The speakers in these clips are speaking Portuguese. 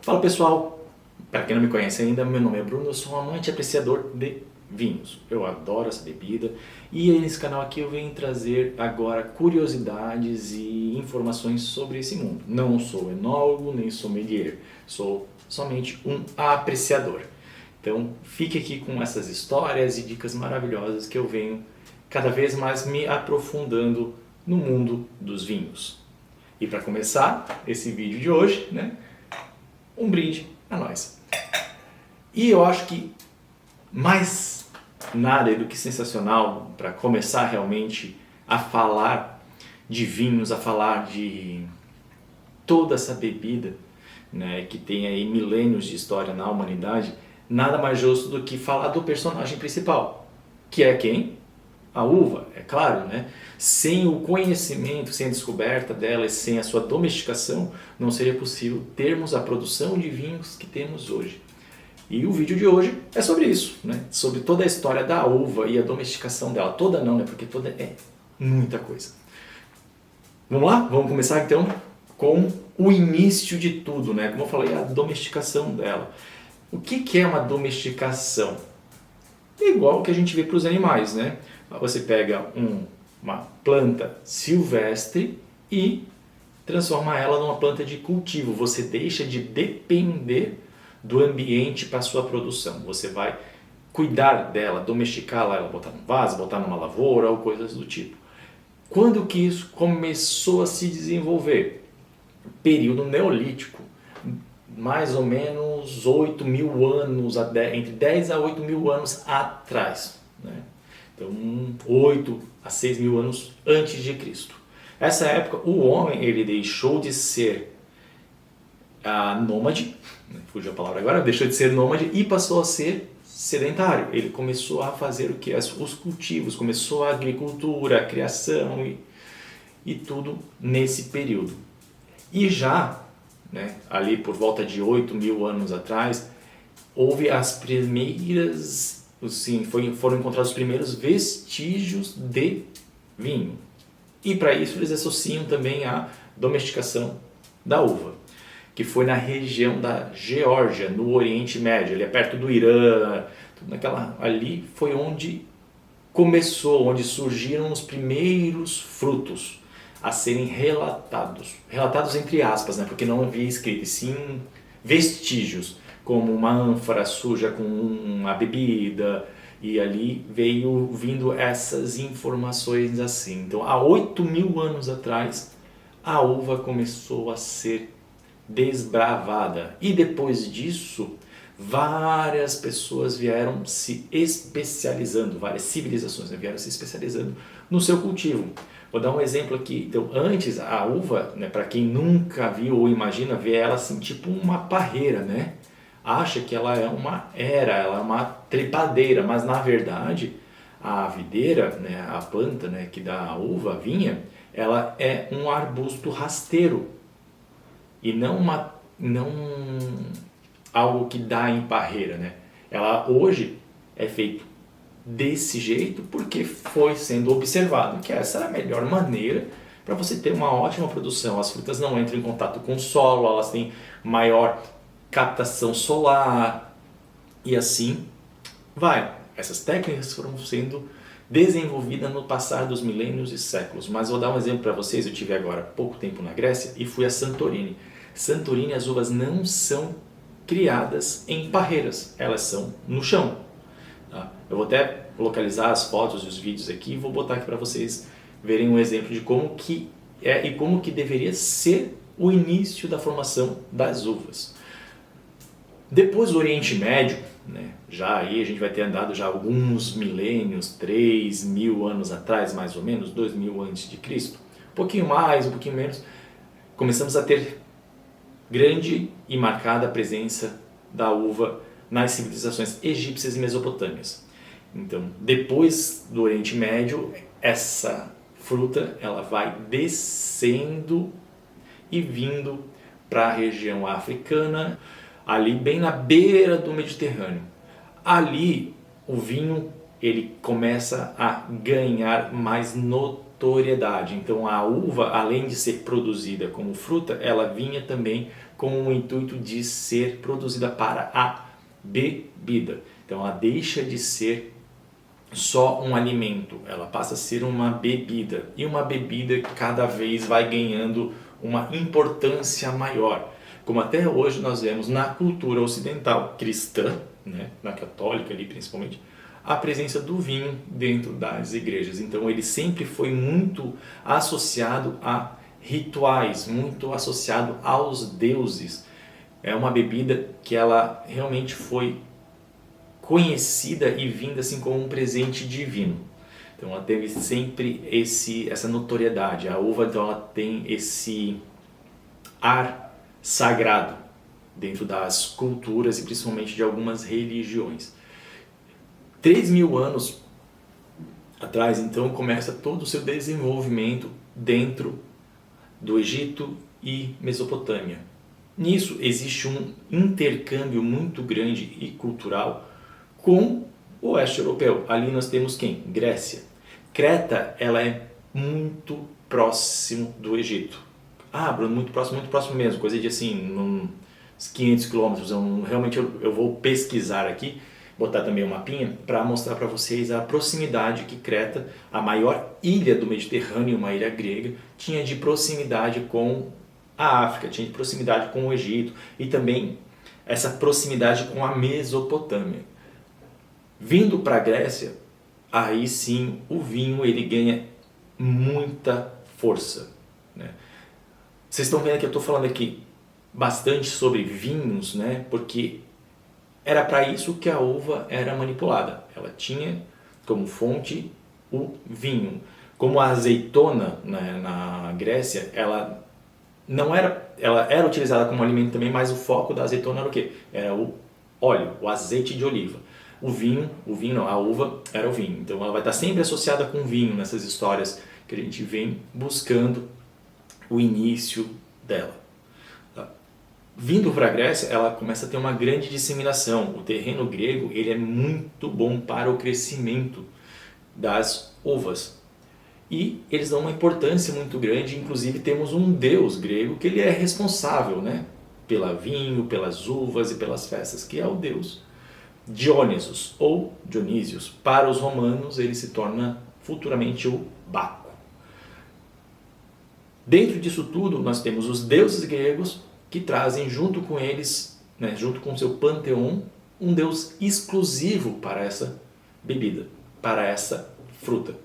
Fala pessoal, para quem não me conhece ainda, meu nome é Bruno, eu sou um amante e apreciador de vinhos. Eu adoro essa bebida e nesse canal aqui eu venho trazer agora curiosidades e informações sobre esse mundo. Não sou enólogo nem sommelier, sou somente um apreciador. Então fique aqui com essas histórias e dicas maravilhosas que eu venho cada vez mais me aprofundando no mundo dos vinhos. E para começar esse vídeo de hoje, um brinde a nós. E eu acho que mais nada do que sensacional para começar realmente a falar de vinhos, a falar de toda essa bebida, que tem aí milênios de história na humanidade, nada mais justo do que falar do personagem principal, que é quem? A uva, é claro, Sem o conhecimento, sem a descoberta dela e sem a sua domesticação, não seria possível termos a produção de vinhos que temos hoje. E o vídeo de hoje é sobre isso, Sobre toda a história da uva e a domesticação dela. Toda não, Porque toda é muita coisa. Vamos lá? Vamos começar então com o início de tudo, Como eu falei, a domesticação dela. O que é uma domesticação? É igual o que a gente vê para os animais, Você pega uma planta silvestre e transforma ela numa planta de cultivo. Você deixa de depender do ambiente para a sua produção. Você vai cuidar dela, domesticá-la, botar num vaso, botar numa lavoura ou coisas do tipo. Quando que isso começou a se desenvolver? Período neolítico. Mais ou menos 8 mil anos, entre 10 a 8 mil anos atrás. Então, 8 a 6 mil anos antes de Cristo. Essa época, o homem ele deixou de ser nômade, fugiu a palavra agora, deixou de ser nômade e passou a ser sedentário. Ele começou a fazer o que? Os cultivos, começou a agricultura, a criação e tudo nesse período. E já, ali por volta de 8 mil anos atrás, houve as primeiras, foram encontrados os primeiros vestígios de vinho. E para isso eles associam também a domesticação da uva, que foi na região da Geórgia, no Oriente Médio, ali perto do Irã, ali foi onde começou, onde surgiram os primeiros frutos a serem relatados entre aspas, porque não havia escrito, sim vestígios, como uma ânfora suja com uma bebida, e ali veio vindo essas informações assim. Então, há 8 mil anos atrás, a uva começou a ser desbravada, e depois disso, várias pessoas vieram se especializando, várias civilizações vieram se especializando no seu cultivo. Vou dar um exemplo aqui. Então, antes a uva, para quem nunca viu ou imagina ver ela assim, tipo uma parreira, Acha que ela é ela é uma trepadeira, mas na verdade a videira, a planta, que dá a uva, a vinha, ela é um arbusto rasteiro e não algo que dá em parreira, Ela hoje é feito desse jeito porque foi sendo observado que essa é a melhor maneira para você ter uma ótima produção. As frutas não entram em contato com o solo, elas têm maior captação solar e assim vai. Essas técnicas foram sendo desenvolvidas no passar dos milênios e séculos. Mas vou dar um exemplo para vocês. Eu tive agora pouco tempo na Grécia e fui a Santorini. Santorini, as uvas não são criadas em parreiras, elas são no chão. Eu vou até localizar as fotos e os vídeos aqui e vou botar aqui para vocês verem um exemplo de como que é e como que deveria ser o início da formação das uvas. Depois do Oriente Médio, já aí a gente vai ter andado já alguns milênios, 3 mil anos atrás mais ou menos, 2 mil antes de Cristo, um pouquinho mais, um pouquinho menos, começamos a ter grande e marcada presença da uva nas civilizações egípcias e mesopotâmias. Então, depois do Oriente Médio, essa fruta ela vai descendo e vindo para a região africana, ali bem na beira do Mediterrâneo. Ali o vinho ele começa a ganhar mais notoriedade. Então a uva, além de ser produzida como fruta, ela vinha também com o intuito de ser produzida para a bebida. Então ela deixa de ser só um alimento, ela passa a ser uma bebida, e uma bebida que cada vez vai ganhando uma importância maior, como até hoje nós vemos na cultura ocidental cristã, né, na católica ali principalmente, a presença do vinho dentro das igrejas. Então ele sempre foi muito associado a rituais, muito associado aos deuses. É uma bebida que ela realmente foi conhecida e vinda assim como um presente divino. Então ela teve sempre essa notoriedade. A uva, então, ela tem esse ar sagrado dentro das culturas e principalmente de algumas religiões. 3.000 anos atrás, então, começa todo o seu desenvolvimento dentro do Egito e Mesopotâmia. Nisso existe um intercâmbio muito grande e cultural com o oeste europeu. Ali nós temos quem? Grécia. Creta, ela é muito próximo do Egito. Ah, Bruno, muito próximo mesmo, coisa de assim, uns 500 quilômetros. Realmente eu vou pesquisar aqui, botar também um mapinha para mostrar para vocês a proximidade que Creta, a maior ilha do Mediterrâneo, uma ilha grega, tinha de proximidade com a África, tinha de proximidade com o Egito e também essa proximidade com a Mesopotâmia. Vindo para a Grécia, aí sim o vinho ele ganha muita força, né? Vocês estão vendo que eu estou falando aqui bastante sobre vinhos, né? Porque era para isso que a uva era manipulada. Ela tinha como fonte o vinho. Como a azeitona, né, na Grécia, ela era utilizada como alimento também, mas o foco da azeitona era o quê? Era o óleo, o azeite de oliva. O vinho não, a uva era o vinho. Então ela vai estar sempre associada com vinho nessas histórias que a gente vem buscando o início dela. Tá? Vindo para a Grécia, ela começa a ter uma grande disseminação. O terreno grego ele é muito bom para o crescimento das uvas. E eles dão uma importância muito grande, inclusive temos um deus grego que ele é responsável, né, pela vinho, pelas uvas e pelas festas, que é o deus Dionisos ou Dionísios. Para os romanos ele se torna futuramente o Baco. Dentro disso tudo nós temos os deuses gregos que trazem junto com eles, né, junto com o seu panteão, um deus exclusivo para essa bebida, para essa fruta.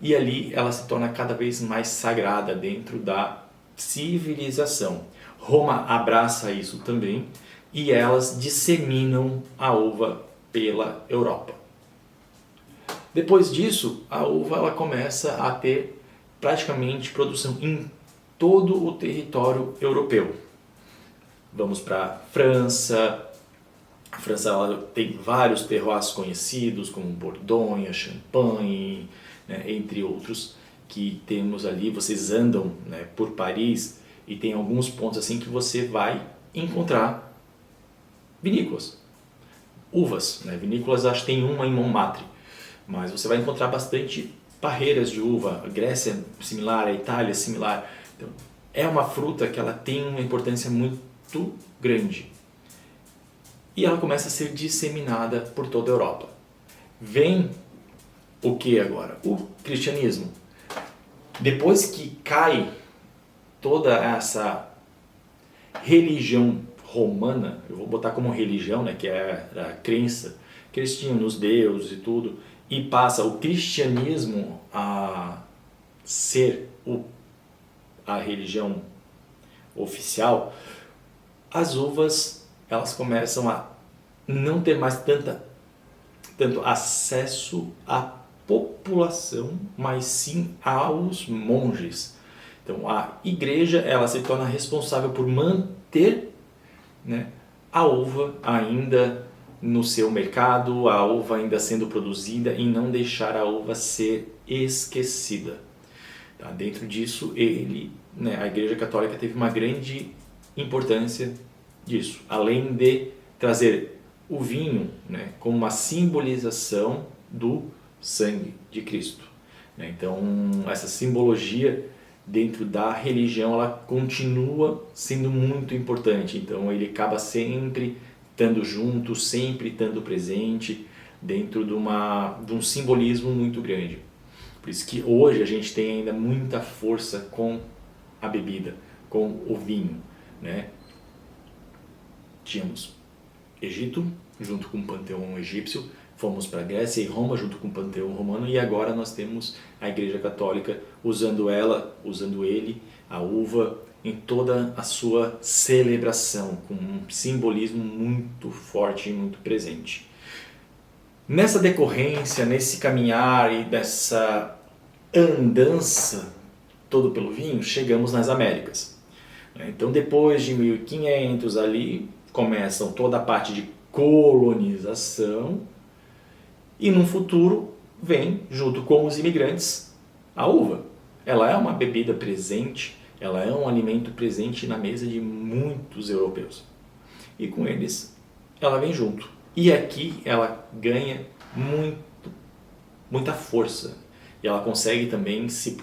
E ali ela se torna cada vez mais sagrada dentro da civilização. Roma abraça isso também e elas disseminam a uva pela Europa. Depois disso, a uva ela começa a ter praticamente produção em todo o território europeu. Vamos para a França. A França ela tem vários terroirs conhecidos, como Borgonha, Champagne, né, entre outros, que temos ali. Vocês andam, né, por Paris e tem alguns pontos assim que você vai encontrar vinícolas, uvas, né? Vinícolas acho que tem uma em Montmartre, mas você vai encontrar bastante parreiras de uva. A Grécia é similar, a Itália é similar. Então, é uma fruta que ela tem uma importância muito grande. E ela começa a ser disseminada por toda a Europa. Vem o que agora? O cristianismo. Depois que cai toda essa religião romana, eu vou botar como religião, né, que é a crença que eles tinham nos deuses e tudo, e passa o cristianismo a ser a religião oficial, as uvas elas começam a não ter mais tanto acesso à população, mas sim aos monges. Então a igreja ela se torna responsável por manter, né, a uva ainda no seu mercado, a uva ainda sendo produzida e não deixar a uva ser esquecida. Tá? Dentro disso, a Igreja Católica teve uma grande importância disso, além de trazer o vinho, né, como uma simbolização do sangue de Cristo. né? Então, essa simbologia dentro da religião, ela continua sendo muito importante. Então, ele acaba sempre estando junto, sempre estando presente, dentro de um simbolismo muito grande. Por isso que hoje a gente tem ainda muita força com a bebida, com o vinho, né? Tínhamos Egito, junto com o panteão egípcio, fomos para Grécia e Roma, junto com o panteão romano, e agora nós temos a Igreja Católica usando ele, a uva, em toda a sua celebração, com um simbolismo muito forte e muito presente. Nessa decorrência, nesse caminhar e dessa andança todo pelo vinho, chegamos nas Américas. Então, depois de 1500 ali, começam toda a parte de colonização e no futuro vem, junto com os imigrantes, a uva. Ela é uma bebida presente, ela é um alimento presente na mesa de muitos europeus. E com eles, ela vem junto. E aqui ela ganha muita força. E ela consegue também ser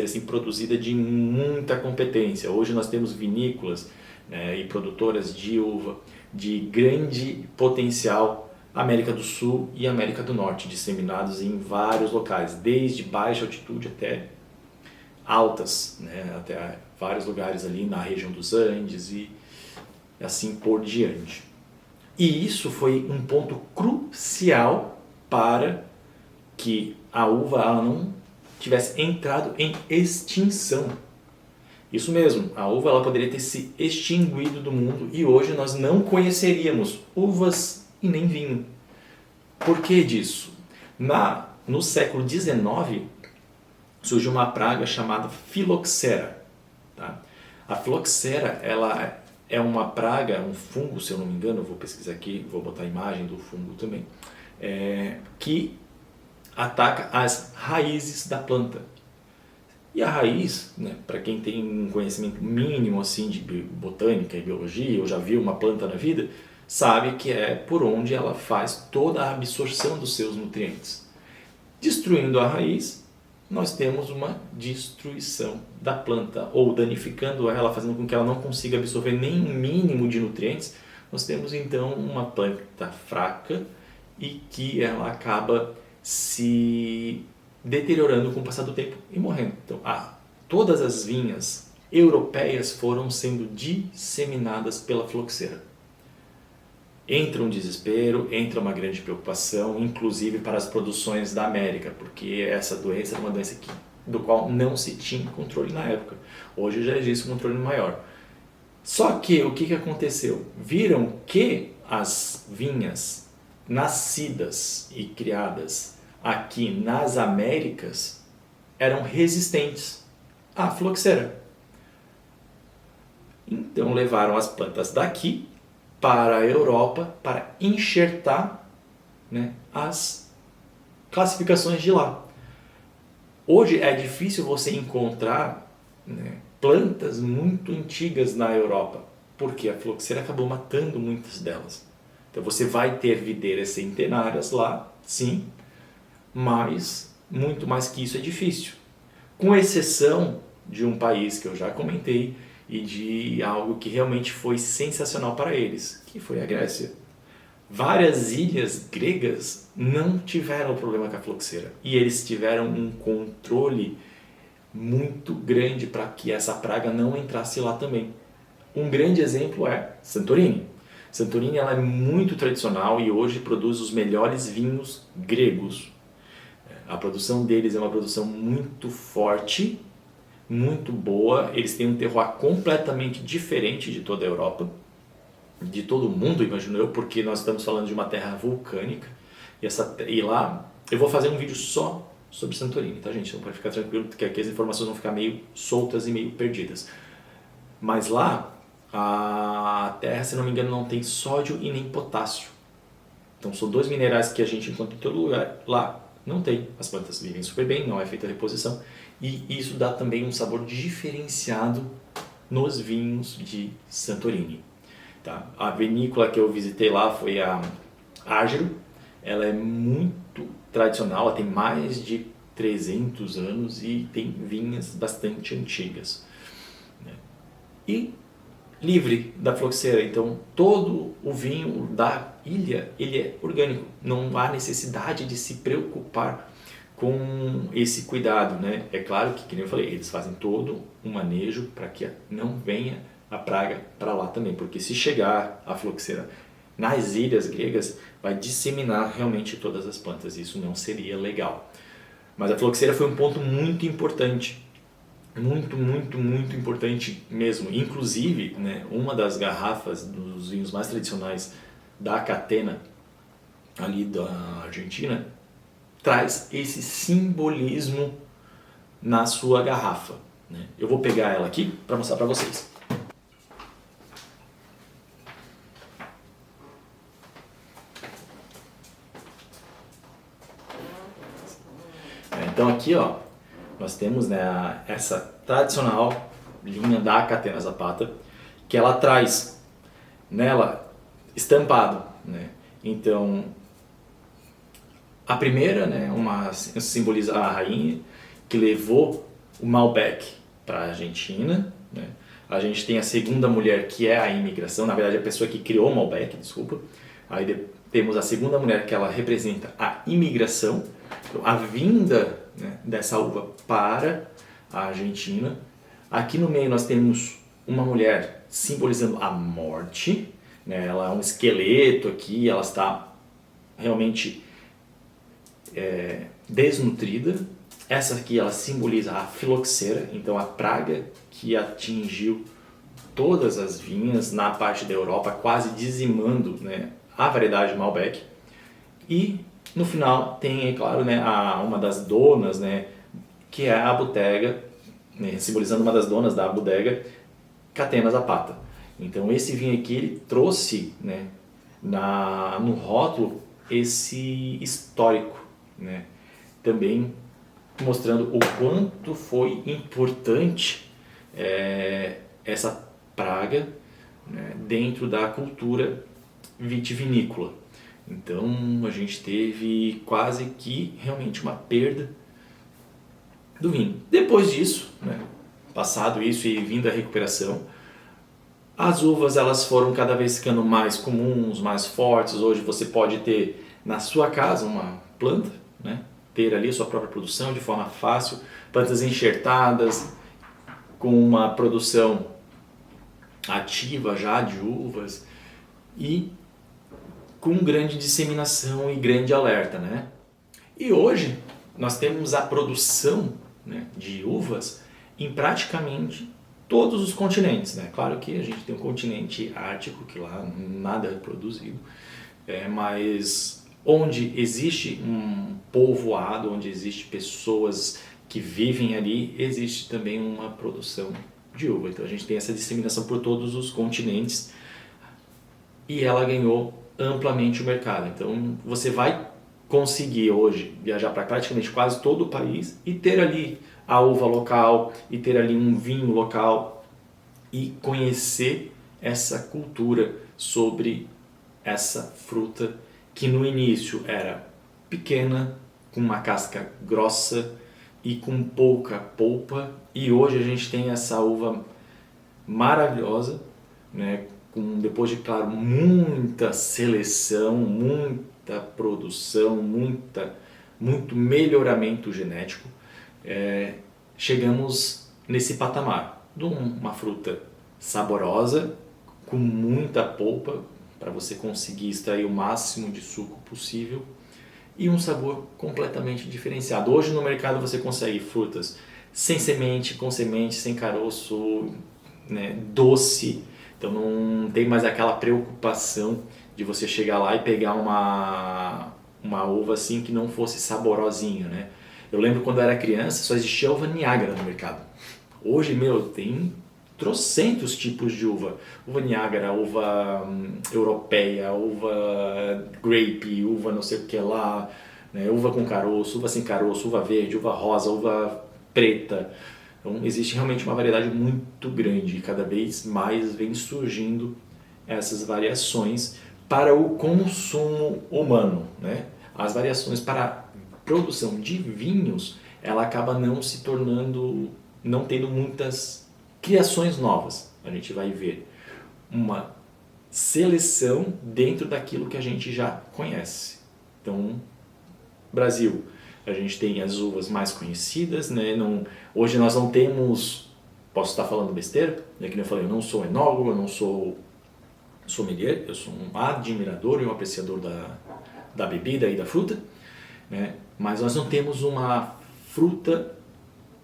assim, produzida de muita competência. Hoje nós temos vinícolas, né, e produtoras de uva de grande potencial, América do Sul e América do Norte, disseminados em vários locais, desde baixa altitude até altas, né, até vários lugares ali na região dos Andes e assim por diante. E isso foi um ponto crucial para que a uva ela não tivesse entrado em extinção. Isso mesmo, a uva ela poderia ter se extinguido do mundo e hoje nós não conheceríamos uvas e nem vinho. Por que disso? No século XIX surgiu uma praga chamada filoxera. Tá? A filoxera ela é uma praga, um fungo, se eu não me engano, eu vou pesquisar aqui, vou botar a imagem do fungo também, que ataca as raízes da planta. E a raiz, né, para quem tem um conhecimento mínimo assim de botânica e biologia, ou já viu uma planta na vida, sabe que é por onde ela faz toda a absorção dos seus nutrientes. Destruindo a raiz, nós temos uma destruição da planta, ou danificando ela, fazendo com que ela não consiga absorver nem um mínimo de nutrientes, nós temos então uma planta fraca e que ela acaba se deteriorando com o passar do tempo e morrendo. Então, todas as vinhas europeias foram sendo disseminadas pela filoxera. Entra um desespero, entra uma grande preocupação, inclusive para as produções da América, porque essa doença é uma doença do qual não se tinha controle na época. Hoje já existe um controle maior. Só que o que aconteceu? Viram que as vinhas nascidas e criadas aqui nas Américas eram resistentes à filoxera. Então levaram as plantas daqui para a Europa para enxertar, né, as classificações de lá. Hoje é difícil você encontrar, né, plantas muito antigas na Europa, porque a filoxera acabou matando muitas delas. Então você vai ter videiras centenárias lá, sim, mas muito mais que isso é difícil. Com exceção de um país que eu já comentei e de algo que realmente foi sensacional para eles, que foi a Grécia. Várias ilhas gregas não tiveram problema com a filoxera e eles tiveram um controle muito grande para que essa praga não entrasse lá também. Um grande exemplo é Santorini. Santorini ela é muito tradicional e hoje produz os melhores vinhos gregos. A produção deles é uma produção muito forte, muito boa. Eles têm um terroir completamente diferente de toda a Europa, de todo o mundo, imagino eu, porque nós estamos falando de uma terra vulcânica. E lá, eu vou fazer um vídeo só sobre Santorini, tá, gente? Então pode ficar tranquilo, porque aqui as informações vão ficar meio soltas e meio perdidas. Mas lá, a terra, se não me engano, não tem sódio e nem potássio. Então são dois minerais que a gente encontra em todo lugar. Lá não tem. As plantas vivem super bem, não é feita a reposição. E isso dá também um sabor diferenciado nos vinhos de Santorini. Tá? A vinícola que eu visitei lá foi a Ágero. Ela é muito tradicional, ela tem mais de 300 anos e tem vinhas bastante antigas, né? E livre da fluxeira, então todo o vinho da ilha ele é orgânico, não há necessidade de se preocupar com esse cuidado, né? É claro que, como eu falei, eles fazem todo um manejo para que não venha a praga para lá também, porque se chegar a fluxeira nas ilhas gregas, vai disseminar realmente todas as plantas, isso não seria legal. Mas a fluxeira foi um ponto muito importante, muito importante mesmo. Inclusive, né, uma das garrafas dos vinhos mais tradicionais da Catena, ali da Argentina, traz esse simbolismo na sua garrafa, né? Eu vou pegar ela aqui para mostrar para vocês. Então aqui, ó, nós temos, né, essa tradicional linha da Catena Zapata, que ela traz nela estampado, né? Então a primeira, né, simboliza a rainha que levou o Malbec para a Argentina, né? A gente tem a segunda mulher, que é a imigração, na verdade a pessoa que criou o Malbec, desculpa. Aí temos a segunda mulher, que ela representa a imigração, então, a vinda, né, dessa uva para a Argentina. Aqui no meio nós temos uma mulher simbolizando a morte, né? Ela é um esqueleto aqui, ela está realmente desnutrida. Essa aqui ela simboliza a filoxera, então a praga que atingiu todas as vinhas na parte da Europa, quase dizimando, né, a variedade Malbec. E no final tem, é claro, né, uma das donas, né, que é a bodega, né, simbolizando uma das donas da bodega, Catena Zapata. Então esse vinho aqui ele trouxe, né, no rótulo esse histórico, né, também mostrando o quanto foi importante essa praga, né, dentro da cultura vitivinícola. Então a gente teve quase que realmente uma perda do vinho. Depois disso, né, passado isso e vindo a recuperação, as uvas elas foram cada vez ficando mais comuns, mais fortes. Hoje você pode ter na sua casa uma planta, né, ter ali a sua própria produção de forma fácil, plantas enxertadas com uma produção ativa já de uvas e com grande disseminação e grande alerta, né? E hoje nós temos a produção, né, de uvas em praticamente todos os continentes, né? Claro que a gente tem um continente ártico que lá nada é produzido, mas onde existe um povoado, onde existe pessoas que vivem ali, existe também uma produção de uva. Então a gente tem essa disseminação por todos os continentes e ela ganhou amplamente o mercado. Então você vai conseguir hoje viajar para praticamente quase todo o país e ter ali a uva local e ter ali um vinho local e conhecer essa cultura sobre essa fruta que no início era pequena, com uma casca grossa e com pouca polpa, e hoje a gente tem essa uva maravilhosa, né, depois de, claro, muita seleção, muita produção, muito melhoramento genético, chegamos nesse patamar de uma fruta saborosa, com muita polpa, para você conseguir extrair o máximo de suco possível, e um sabor completamente diferenciado. Hoje no mercado você consegue frutas sem semente, com semente, sem caroço, né, doce. Então não tem mais aquela preocupação de você chegar lá e pegar uma uva assim que não fosse saborosinha, né? Eu lembro quando eu era criança só existia uva Niágara no mercado. Hoje, tem trocentos tipos de uva. Uva Niágara, uva europeia, uva grape, uva não sei o que lá, né? Uva com caroço, uva sem caroço, uva verde, uva rosa, uva preta. Então existe realmente uma variedade muito grande e cada vez mais vem surgindo essas variações para o consumo humano, né? As variações para a produção de vinhos, ela acaba não se tornando, não tendo muitas criações novas. A gente vai ver uma seleção dentro daquilo que a gente já conhece. Então, Brasil, a gente tem as uvas mais conhecidas, né? Hoje nós não temos, posso estar falando besteira, né? Que eu falei, eu não sou enólogo, eu não sou sommelier, eu sou um admirador e um apreciador da bebida e da fruta, né? Mas nós não temos uma fruta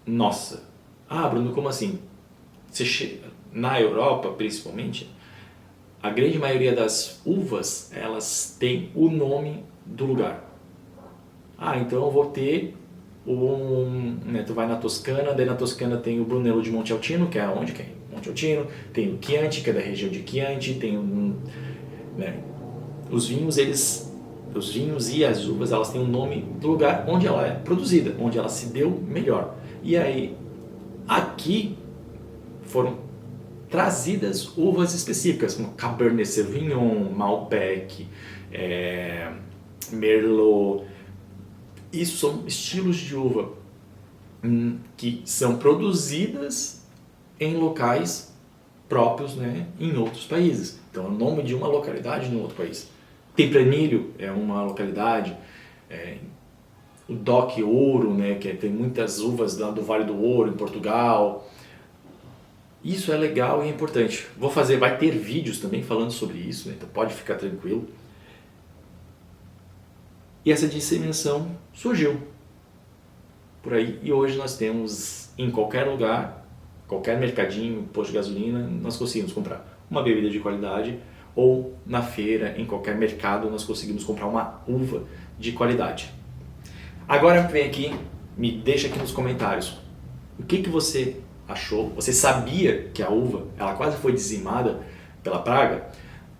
nossa. Ah, Bruno, como assim? Na Europa, principalmente, a grande maioria das uvas, elas têm o nome do lugar. Ah, então eu vou ter né, tu vai na Toscana, daí na Toscana tem o Brunello de Montalcino, que é onde? Que é Monte Altino, tem o Chianti, que é da região de Chianti, tem né, os vinhos e as uvas, elas têm o nome do lugar onde ela é produzida, onde ela se deu melhor. E aí, aqui foram trazidas uvas específicas, como Cabernet Sauvignon, Malbec, Merlot. Isso são estilos de uva que são produzidas em locais próprios, né, em outros países. Então, é o nome de uma localidade em outro país. Tempranillo é uma localidade, o DOC Ouro, né, que tem muitas uvas lá do Vale do Ouro, em Portugal. Isso é legal e é importante. Vai ter vídeos também falando sobre isso, né, então pode ficar tranquilo. E essa disseminação surgiu por aí e hoje nós temos em qualquer lugar, qualquer mercadinho, posto de gasolina, nós conseguimos comprar uma bebida de qualidade ou na feira, em qualquer mercado, nós conseguimos comprar uma uva de qualidade. Agora vem aqui, me deixa aqui nos comentários, o que você achou? Você sabia que a uva, ela quase foi dizimada pela praga?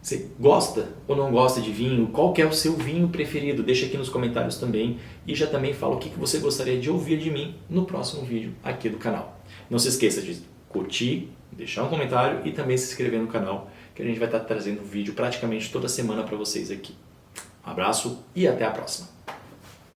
Você gosta ou não gosta de vinho? Qual que é o seu vinho preferido? Deixa aqui nos comentários também e já também fala o que você gostaria de ouvir de mim no próximo vídeo aqui do canal. Não se esqueça de curtir, deixar um comentário e também se inscrever no canal, que a gente vai estar trazendo vídeo praticamente toda semana para vocês aqui. Um abraço e até a próxima!